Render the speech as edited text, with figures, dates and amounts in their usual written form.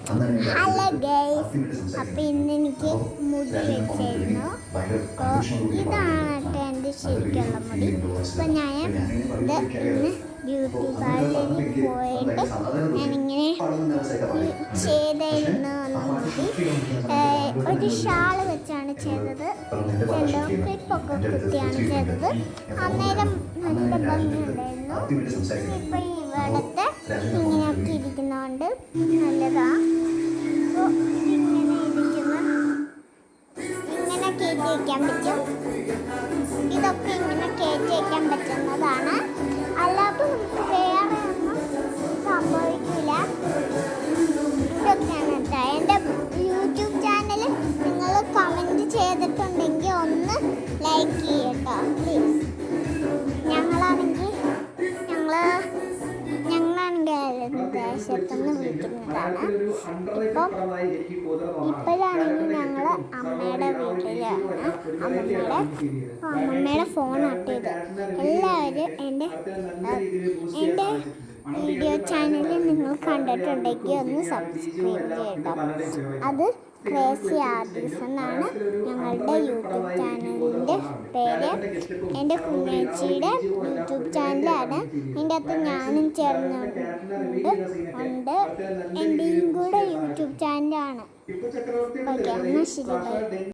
Hello guys, അപ്പം ഇന്ന് എനിക്ക് മുടി വെച്ചായിരുന്നു. അപ്പോൾ ഇതാണ് എൻ്റെ ശരിക്കുള്ള മുടി. അപ്പോൾ ഞാൻ ഇന്ന് ബ്യൂട്ടി പാർലറിൽ പോയിട്ട് ഞാനിങ്ങനെ ചെയ്തായിരുന്നു മുടി. ഒരു ഷാൾ വെച്ചാണ് ചെയ്തത്, ക്ലിപ്പൊക്കെ കുത്തിയാണ് ചെയ്തത്. അന്നേരം നല്ല ഭംഗിയുണ്ടായിരുന്നു. ഇപ്പം ഇവിടുത്തെ ഇങ്ങനെയൊക്കെ ഇരിക്കുന്നതുകൊണ്ട് നല്ലതാണ്. അപ്പോൾ ഇതിങ്ങനെ ഇങ്ങനെ കയറ്റി വയ്ക്കാൻ പറ്റും. ഇതൊക്കെ ഇങ്ങനെ കയറ്റി വയ്ക്കാൻ പറ്റുന്നതാണ്. അല്ലാതെ നമുക്ക് വേറെ ഒന്നും സംഭവിക്കില്ല. ഇതൊക്കെയാണ് കേട്ടോ എൻ്റെ യൂട്യൂബ് ചാനൽ. നിങ്ങൾ കമൻറ്റ് ചെയ്തിട്ടുണ്ടെങ്കിൽ ഒന്ന് ലൈക്ക് ചെയ്യട്ടോ പ്ലീസ്. ഞങ്ങളാണെങ്കിൽ ദേശത്തുനിന്ന് വിളിക്കുന്നതാണ്. ഇപ്പോഴാണെങ്കിൽ ഞങ്ങൾ അമ്മയുടെ വീട്ടിലാണ്. അമ്മമ്മയുടെ ഫോൺ ആട്ടിയത്. എല്ലാവരും എൻ്റെ വീഡിയോ ചാനൽ നിങ്ങൾ കണ്ടിട്ടുണ്ടെങ്കിൽ ഒന്ന് സബ്സ്ക്രൈബ് ചെയ്യട്ടോ. അത് ക്രേസി ആർട്ടിസ്റ്റ് എന്നാണ് ഞങ്ങളുടെ യൂട്യൂബ് ചാനലിൻ്റെ പേര്. എൻ്റെ കുഞ്ഞേച്ചിയുടെ യൂട്യൂബ് ചാനലാണ്. ഇതിൻ്റെ അകത്ത് ഞാനും ചേർന്നുണ്ട്. എൻ്റെയും കൂടെ യൂട്യൂബ് ചാനലാണ്. ഓക്കെ, എന്നാൽ ശരി.